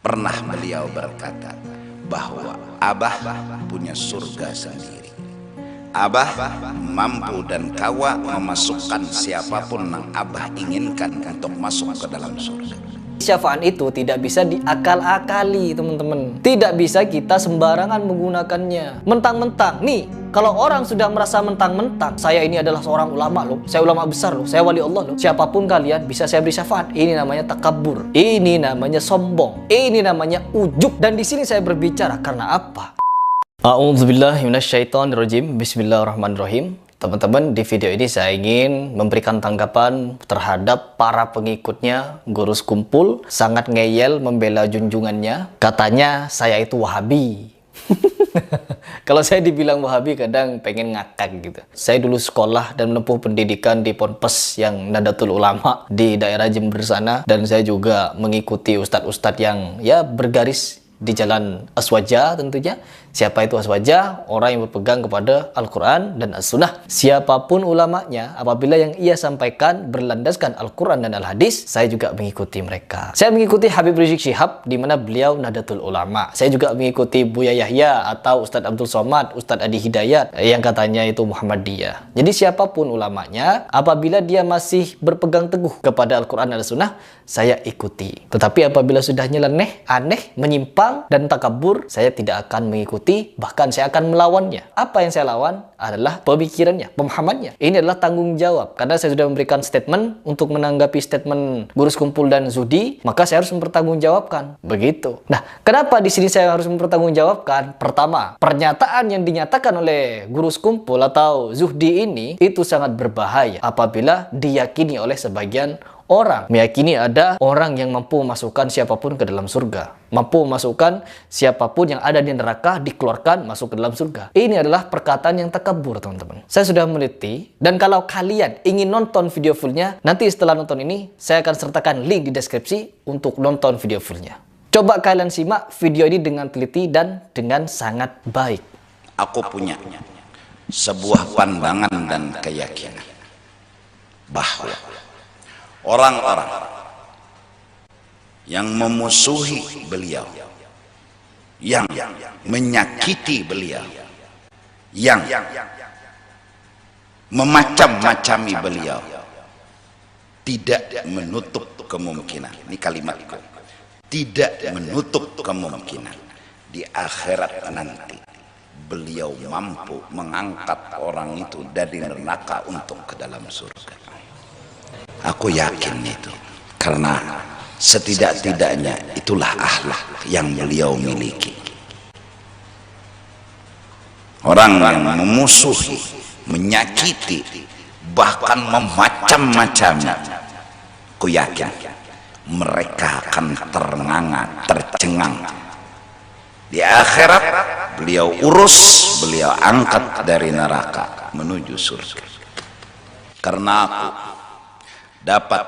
Pernah beliau berkata bahwa Abah punya surga sendiri. Abah mampu dan kawa memasukkan siapapun yang Abah inginkan untuk masuk ke dalam surga. Syafaat itu tidak bisa diakal-akali, teman-teman. Tidak bisa kita sembarangan menggunakannya. Mentang-mentang, nih, kalau orang sudah merasa mentang-mentang, saya ini adalah seorang ulama loh, saya ulama besar loh, saya wali Allah loh, siapapun kalian bisa saya beri syafaat. Ini namanya takabur. Ini namanya sombong. Ini namanya ujub. Dan di sini saya berbicara karena apa? A'udzubillahi minasyaitonirrajim. Bismillahirrahmanirrahim. Teman-teman, di video ini saya ingin memberikan tanggapan terhadap para pengikutnya Guru Sekumpul. Sangat ngeyel membela junjungannya. Katanya saya itu Wahabi. Kalau saya dibilang Wahabi kadang pengen ngakak gitu. Saya dulu sekolah dan menempuh pendidikan di Ponpes yang Nahdlatul Ulama di daerah Jember sana. Dan saya juga mengikuti ustadz-ustadz yang ya bergaris di jalan Aswaja tentunya. Siapa itu Aswaja? Orang yang berpegang kepada Al-Quran dan As-Sunnah. Siapapun ulamanya, apabila yang ia sampaikan berlandaskan Al-Quran dan Al-Hadis, saya juga mengikuti mereka. Saya mengikuti Habib Rizik Syihab, di mana beliau Nahdlatul Ulama. Saya juga mengikuti Buya Yahya atau Ustadz Abdul Somad, Ustadz Adi Hidayat, yang katanya itu Muhammadiyah. Jadi siapapun ulamanya, apabila dia masih berpegang teguh kepada Al-Quran dan As-Sunnah, saya ikuti. Tetapi apabila sudah nyeleneh, aneh, menyimpang, dan takabur, saya tidak akan mengikuti, bahkan saya akan melawannya. Apa yang saya lawan adalah pemikirannya, pemahamannya. Ini adalah tanggung jawab. Karena saya sudah memberikan statement untuk menanggapi statement Guru Sekumpul dan Zuhdi, maka saya harus mempertanggungjawabkan. Begitu. Nah, kenapa di sini saya harus mempertanggungjawabkan? Pertama, pernyataan yang dinyatakan oleh Guru Sekumpul atau Zuhdi ini itu sangat berbahaya apabila diyakini oleh sebagian orang. Meyakini ada orang yang mampu memasukkan siapapun ke dalam surga, mampu memasukkan siapapun yang ada di neraka dikeluarkan masuk ke dalam surga. Ini adalah perkataan yang takabur, teman-teman. Saya sudah meneliti, dan kalau kalian ingin nonton video fullnya, nanti setelah nonton ini saya akan sertakan link di deskripsi untuk nonton video fullnya. Coba kalian simak video ini dengan teliti dan dengan sangat baik. Aku punya sebuah pandangan dan keyakinan bahwa orang-orang yang memusuhi beliau, yang menyakiti beliau, yang memacam-macami beliau, tidak menutup kemungkinan, ini kalimatku, tidak menutup kemungkinan di akhirat nanti beliau mampu mengangkat orang itu dari neraka untuk ke dalam surga. Aku yakin itu, karena setidak-tidaknya itulah akhlak yang beliau miliki. Orang yang memusuhi, menyakiti, bahkan memacam-macam, aku yakin mereka akan ternganga, tercengang. Di akhirat beliau urus, beliau angkat dari neraka menuju surga. Karena aku dapat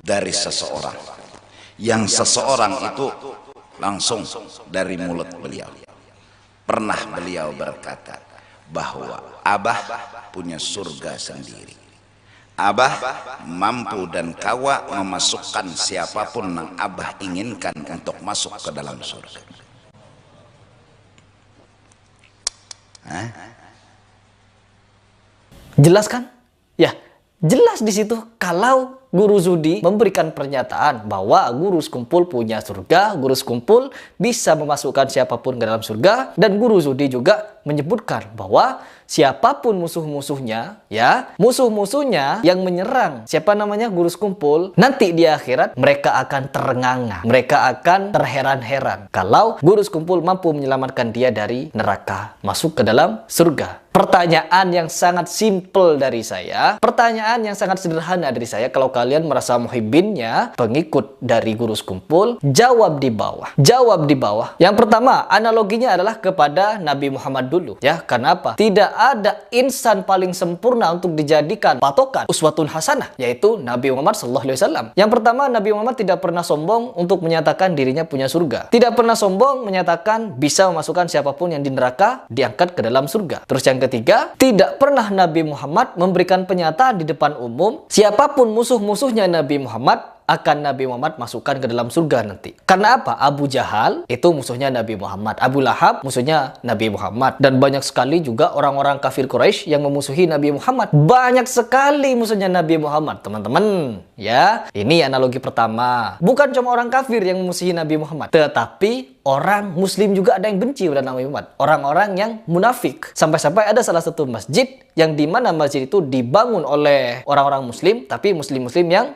dari seseorang, yang seseorang itu langsung dari mulut beliau. Pernah beliau berkata bahwa Abah punya surga sendiri. Abah mampu dan kawa memasukkan siapapun yang Abah inginkan untuk masuk ke dalam surga. Jelas kan? Ya, jelas di situ kalau Guru Zuhdi memberikan pernyataan bahwa Guru Sekumpul punya surga, Guru Sekumpul bisa memasukkan siapapun ke dalam surga, dan Guru Zuhdi juga menyebutkan bahwa siapapun musuh-musuhnya, ya, musuh-musuhnya yang menyerang siapa namanya Guru Sekumpul, nanti di akhirat mereka akan terenganga, mereka akan terheran-heran kalau Guru Sekumpul mampu menyelamatkan dia dari neraka masuk ke dalam surga. Pertanyaan yang sangat simple dari saya, pertanyaan yang sangat sederhana dari saya. Kalau kalian merasa muhibbinnya, pengikut dari Guru Sekumpul, jawab di bawah. Jawab di bawah. Yang pertama, analoginya adalah kepada Nabi Muhammad dulu. Ya, kenapa? Tidak ada insan paling sempurna untuk dijadikan patokan uswatun hasanah, yaitu Nabi Muhammad SAW. Yang pertama, Nabi Muhammad tidak pernah sombong untuk menyatakan dirinya punya surga. Tidak pernah sombong menyatakan bisa memasukkan siapapun yang di neraka diangkat ke dalam surga. Terus yang ketiga, tidak pernah Nabi Muhammad memberikan pernyataan di depan umum siapapun musuh-musuhnya Nabi Muhammad akan Nabi Muhammad masukkan ke dalam surga nanti. Karena apa? Abu Jahal itu musuhnya Nabi Muhammad, Abu Lahab musuhnya Nabi Muhammad, dan banyak sekali juga orang-orang kafir Quraisy yang memusuhi Nabi Muhammad. Banyak sekali musuhnya Nabi Muhammad, teman-teman. Ya, ini analogi pertama. Bukan cuma orang kafir yang memusuhi Nabi Muhammad, tetapi orang muslim juga ada yang benci pada Nabi Muhammad. Orang-orang yang munafik. Sampai-sampai ada salah satu masjid yang dimana masjid itu dibangun oleh orang-orang muslim, tapi muslim-muslim yang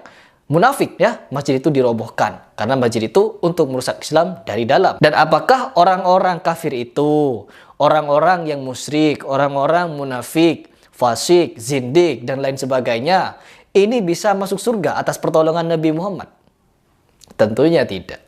munafik, ya. Masjid itu dirobohkan karena masjid itu untuk merusak Islam dari dalam. Dan apakah orang-orang kafir itu, orang-orang yang musyrik, orang-orang munafik, fasik, zindik, dan lain sebagainya, ini bisa masuk surga atas pertolongan Nabi Muhammad? Tentunya tidak.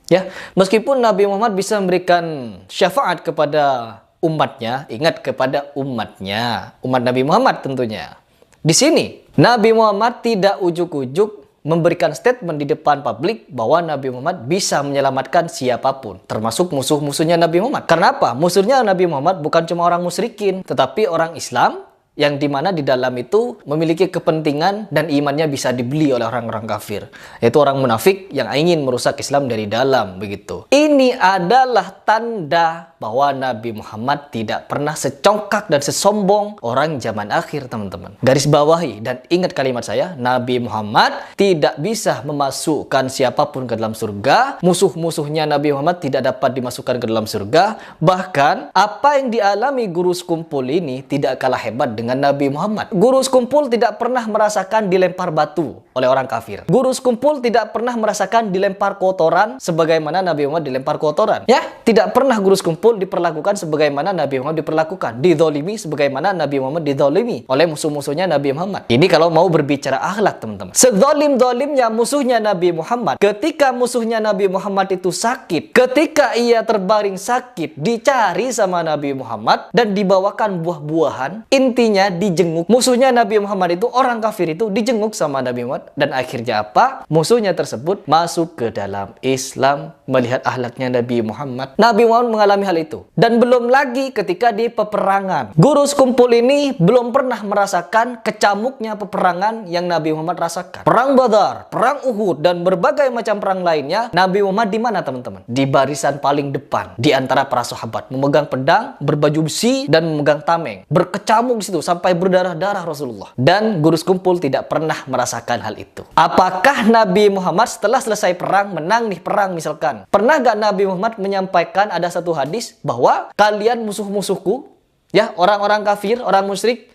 Ya, meskipun Nabi Muhammad bisa memberikan syafaat kepada umatnya, ingat, kepada umatnya, umat Nabi Muhammad tentunya. Di sini Nabi Muhammad tidak ujuk-ujuk memberikan statement di depan publik bahwa Nabi Muhammad bisa menyelamatkan siapapun, termasuk musuh-musuhnya Nabi Muhammad. Karena apa? Musuhnya Nabi Muhammad bukan cuma orang musyrikin, tetapi orang Islam yang dimana di dalam itu memiliki kepentingan dan imannya bisa dibeli oleh orang-orang kafir, yaitu orang munafik yang ingin merusak Islam dari dalam, begitu. Ini adalah tanda bahwa Nabi Muhammad tidak pernah secongkak dan sesombong orang zaman akhir, teman-teman. Garis bawahi dan ingat kalimat saya, Nabi Muhammad tidak bisa memasukkan siapapun ke dalam surga. Musuh-musuhnya Nabi Muhammad tidak dapat dimasukkan ke dalam surga. Bahkan apa yang dialami guru sekumpul ini tidak kalah hebat dengan Nabi Muhammad. Guru sekumpul tidak pernah merasakan dilempar batu oleh orang kafir. Guru sekumpul tidak pernah merasakan dilempar kotoran sebagaimana Nabi Muhammad dilempar kotoran. Ya, tidak pernah guru sekumpul diperlakukan sebagaimana Nabi Muhammad diperlakukan, dizolimi sebagaimana Nabi Muhammad dizolimi oleh musuh-musuhnya Nabi Muhammad. Ini kalau mau berbicara akhlak, teman-teman. Sezalim-zalimnya musuhnya Nabi Muhammad, ketika musuhnya Nabi Muhammad itu sakit, ketika ia terbaring sakit, dicari sama Nabi Muhammad dan dibawakan buah-buahan, intinya dijenguk. Musuhnya Nabi Muhammad itu, orang kafir itu, dijenguk sama Nabi Muhammad, dan akhirnya apa? Musuhnya tersebut masuk ke dalam Islam melihat akhlaknya Nabi Muhammad. Nabi Muhammad mengalami hal itu. Dan belum lagi ketika di peperangan. Guru sekumpul ini belum pernah merasakan kecamuknya peperangan yang Nabi Muhammad rasakan. Perang Badar, perang Uhud, dan berbagai macam perang lainnya, Nabi Muhammad di mana, teman-teman? Di barisan paling depan di antara para sahabat, memegang pedang, berbaju besi, dan memegang tameng. Berkecamuk di situ sampai berdarah-darah Rasulullah. Dan guru sekumpul tidak pernah merasakan hal itu. Apakah Nabi Muhammad setelah selesai perang, menang nih perang misalkan, pernah gak Nabi Muhammad menyampaikan ada satu hadis bahwa kalian musuh-musuhku, ya, orang-orang kafir, orang musyrik,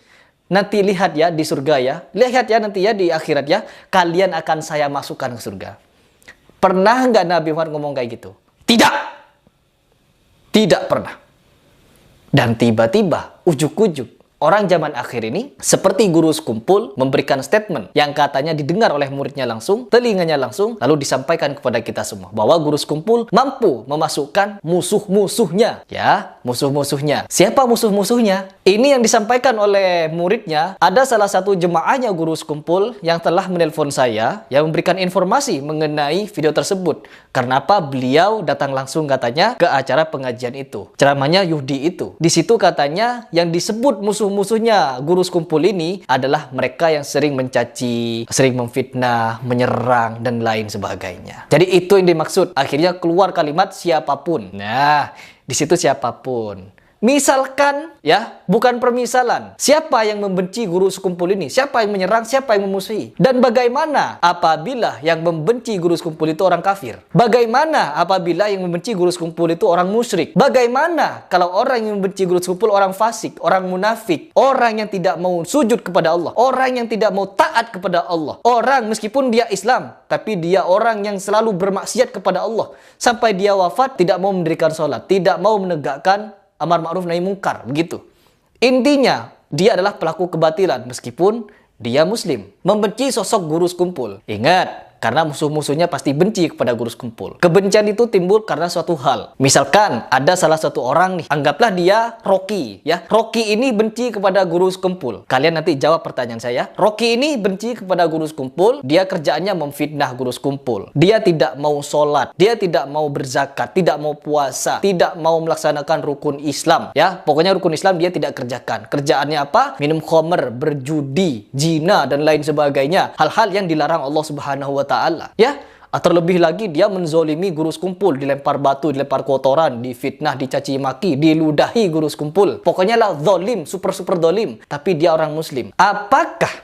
nanti lihat ya di surga ya, lihat ya nanti ya di akhirat ya, kalian akan saya masukkan ke surga. Pernah nggak Nabi Muhammad ngomong kayak gitu? Tidak. Tidak pernah. Dan tiba-tiba, ujuk-ujuk, orang zaman akhir ini seperti guru sekumpul memberikan statement yang katanya didengar oleh muridnya langsung, telinganya langsung, lalu disampaikan kepada kita semua bahwa guru sekumpul mampu memasukkan musuh-musuhnya, ya, musuh-musuhnya. Siapa musuh-musuhnya? Ini yang disampaikan oleh muridnya. Ada salah satu jemaahnya guru sekumpul yang telah menelpon saya yang memberikan informasi mengenai video tersebut. Karena apa? Beliau datang langsung katanya ke acara pengajian itu, ceramahnya Yudi itu. Di situ katanya yang disebut musuh-musuhnya guru sekumpul ini adalah mereka yang sering mencaci, sering memfitnah, menyerang, dan lain sebagainya. Jadi itu yang dimaksud. Akhirnya keluar kalimat siapapun. Nah, di situ siapapun. Misalkan, ya, bukan permisalan. Siapa yang membenci guru sekumpul ini? Siapa yang menyerang? Siapa yang memusuhi? Dan bagaimana apabila yang membenci guru sekumpul itu orang kafir? Bagaimana apabila yang membenci guru sekumpul itu orang musyrik? Bagaimana kalau orang yang membenci guru sekumpul orang fasik, orang munafik, orang yang tidak mau sujud kepada Allah, orang yang tidak mau taat kepada Allah, orang meskipun dia Islam, tapi dia orang yang selalu bermaksiat kepada Allah, sampai dia wafat tidak mau mendirikan sholat, tidak mau menegakkan amar ma'ruf nahi mungkar, begitu. Intinya, dia adalah pelaku kebatilan meskipun dia muslim. Membenci sosok guru sekumpul. Ingat, karena musuh-musuhnya pasti benci kepada guru sekumpul. Kebencian itu timbul karena suatu hal. Misalkan ada salah satu orang nih, anggaplah dia Rocky, ya. Rocky ini benci kepada guru sekumpul. Kalian nanti jawab pertanyaan saya. Rocky ini benci kepada guru sekumpul, dia kerjaannya memfitnah guru sekumpul. Dia tidak mau sholat, dia tidak mau berzakat, tidak mau puasa, tidak mau melaksanakan rukun Islam, ya. Pokoknya rukun Islam dia tidak kerjakan. Kerjaannya apa? Minum khamr, berjudi, zina, dan lain sebagainya. Hal-hal yang dilarang Allah Subhanahu wa Ta'ala. Ya, terlebih lagi dia menzolimi guru sekumpul, dilempar batu, dilempar kotoran, difitnah, dicaci maki, diludahi guru sekumpul. Pokoknya lah zolim, super zolim. Tapi dia orang muslim. Apakah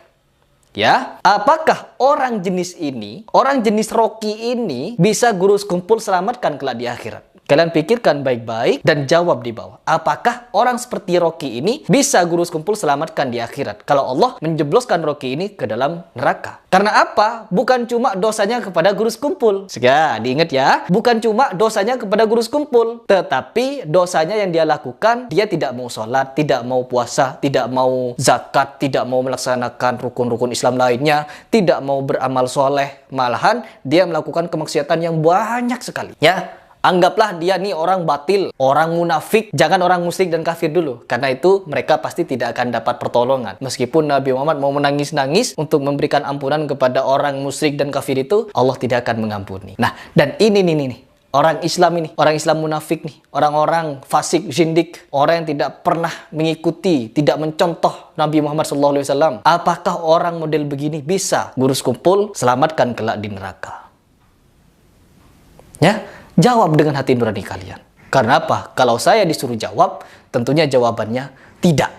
orang jenis ini, orang jenis Rocky ini bisa guru sekumpul selamatkan kelak di akhirat? Kalian pikirkan baik-baik dan jawab di bawah. Apakah orang seperti Rocky ini bisa guru sekumpul selamatkan di akhirat kalau Allah menjebloskan Rocky ini ke dalam neraka? Karena apa? Bukan cuma dosanya kepada guru sekumpul. Diingat ya. Bukan cuma dosanya kepada guru sekumpul, tetapi dosanya yang dia lakukan, dia tidak mau sholat, tidak mau puasa, tidak mau zakat, tidak mau melaksanakan rukun-rukun Islam lainnya, tidak mau beramal soleh. Malahan dia melakukan kemaksiatan yang banyak sekali. Ya. Anggaplah dia nih orang batil, orang munafik, jangan orang musyrik dan kafir dulu. Karena itu mereka pasti tidak akan dapat pertolongan. Meskipun Nabi Muhammad mau menangis-nangis untuk memberikan ampunan kepada orang musyrik dan kafir itu, Allah tidak akan mengampuni. Nah, dan ini nih, orang Islam ini, orang Islam munafik nih, orang-orang fasik, zindik, orang yang tidak pernah mengikuti, tidak mencontoh Nabi Muhammad SAW. Apakah orang model begini bisa guru sekumpul selamatkan kelak di neraka? Ya. Jawab dengan hati nurani kalian. Karena apa? Kalau saya disuruh jawab, tentunya jawabannya tidak.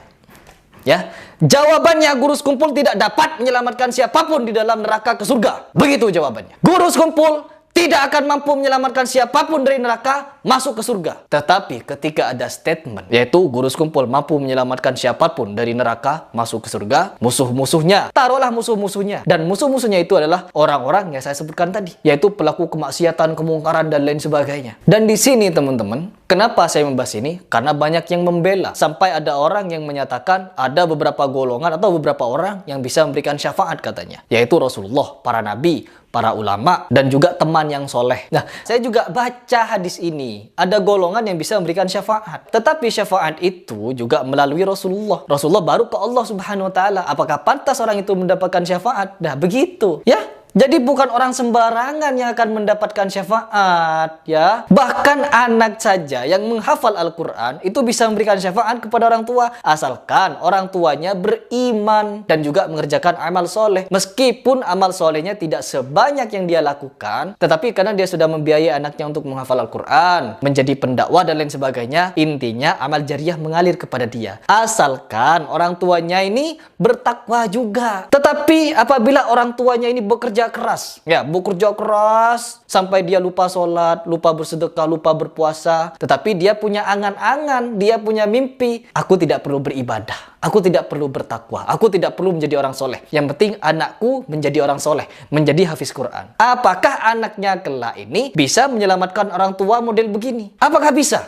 Ya, jawabannya guru sekumpul tidak dapat menyelamatkan siapapun di dalam neraka ke surga. Begitu jawabannya. Guru sekumpul tidak akan mampu menyelamatkan siapapun dari neraka masuk ke surga. Tetapi ketika ada statement, yaitu guru sekumpul mampu menyelamatkan siapapun dari neraka masuk ke surga, musuh-musuhnya, taruhlah musuh-musuhnya. Dan musuh-musuhnya itu adalah orang-orang yang saya sebutkan tadi, yaitu pelaku kemaksiatan, kemungkaran, dan lain sebagainya. Dan di sini teman-teman, kenapa saya membahas ini? Karena banyak yang membela. Sampai ada orang yang menyatakan ada beberapa golongan atau beberapa orang yang bisa memberikan syafaat katanya. Yaitu Rasulullah, para nabi, para ulama, dan juga teman yang soleh. Nah, saya juga baca hadis ini. Ada golongan yang bisa memberikan syafaat. Tetapi syafaat itu juga melalui Rasulullah. Rasulullah baru ke Allah Subhanahu wa Ta'ala. Apakah pantas orang itu mendapatkan syafaat? Nah, begitu. Ya. Jadi bukan orang sembarangan yang akan mendapatkan syafaat, ya. Bahkan anak saja yang menghafal Al-Quran itu bisa memberikan syafaat kepada orang tua, asalkan orang tuanya beriman dan juga mengerjakan amal soleh. Meskipun amal solehnya tidak sebanyak yang dia lakukan, tetapi karena dia sudah membiayai anaknya untuk menghafal Al-Quran, menjadi pendakwah dan lain sebagainya, intinya amal jariah mengalir kepada dia. Asalkan orang tuanya ini bertakwa juga. Tetapi apabila orang tuanya ini bekerja keras sampai dia lupa sholat, lupa bersedekah, lupa berpuasa, tetapi dia punya angan-angan, dia punya mimpi, aku tidak perlu beribadah, aku tidak perlu bertakwa, aku tidak perlu menjadi orang soleh, yang penting anakku menjadi orang soleh, menjadi hafiz Quran. Apakah anaknya kelak ini bisa menyelamatkan orang tua model begini? Apakah bisa?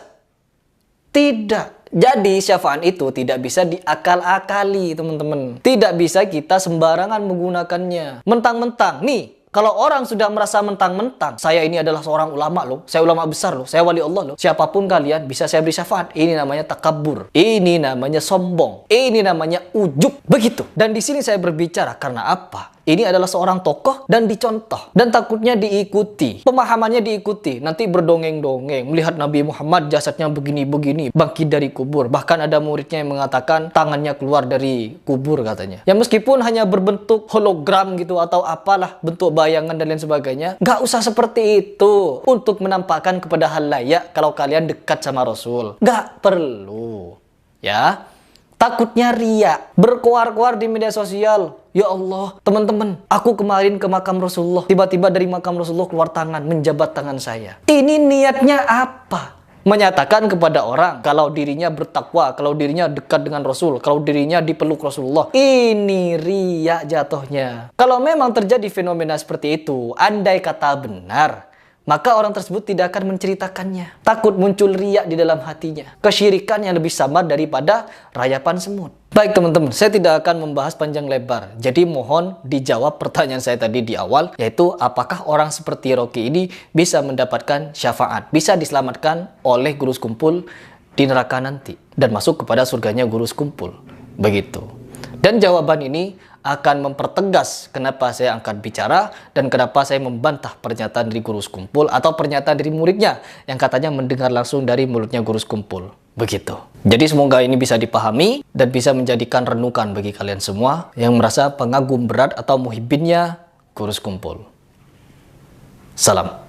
Tidak. Jadi syafaat itu tidak bisa diakal-akali, teman-teman. Tidak bisa kita sembarangan menggunakannya. Mentang-mentang, nih, kalau orang sudah merasa mentang-mentang, saya ini adalah seorang ulama loh, saya ulama besar loh, saya wali Allah loh, siapapun kalian bisa saya beri syafaat. Ini namanya takabur. Ini namanya sombong. Ini namanya ujub. Begitu. Dan di sini saya berbicara karena apa? Ini adalah seorang tokoh dan dicontoh. Dan takutnya diikuti. Pemahamannya diikuti. Nanti berdongeng-dongeng. Melihat Nabi Muhammad jasadnya begini-begini. Bangkit dari kubur. Bahkan ada muridnya yang mengatakan tangannya keluar dari kubur katanya. Ya meskipun hanya berbentuk hologram gitu atau apalah. Bentuk bayangan dan lain sebagainya. Gak usah seperti itu. Untuk menampakkan kepada halayak kalau kalian dekat sama Rasul. Gak perlu. Ya. Takutnya riya, berkoar-koar di media sosial. Ya Allah, teman-teman, aku kemarin ke makam Rasulullah. Tiba-tiba dari makam Rasulullah keluar tangan, menjabat tangan saya. Ini niatnya apa? Menyatakan kepada orang kalau dirinya bertakwa, kalau dirinya dekat dengan Rasul, kalau dirinya dipeluk Rasulullah. Ini riya jatuhnya. Kalau memang terjadi fenomena seperti itu, andai kata benar, maka orang tersebut tidak akan menceritakannya. Takut muncul riya di dalam hatinya. Kesyirikan yang lebih samar daripada rayapan semut. Baik teman-teman, saya tidak akan membahas panjang lebar. Jadi mohon dijawab pertanyaan saya tadi di awal, yaitu apakah orang seperti Rocky ini bisa mendapatkan syafaat, bisa diselamatkan oleh guru sekumpul di neraka nanti dan masuk kepada surganya guru sekumpul. Begitu. Dan jawaban ini akan mempertegas kenapa saya angkat bicara dan kenapa saya membantah pernyataan dari guru sekumpul atau pernyataan dari muridnya yang katanya mendengar langsung dari mulutnya guru sekumpul. Begitu. Jadi semoga ini bisa dipahami dan bisa menjadikan renungan bagi kalian semua yang merasa pengagum berat atau muhibbinnya guru sekumpul. Salam.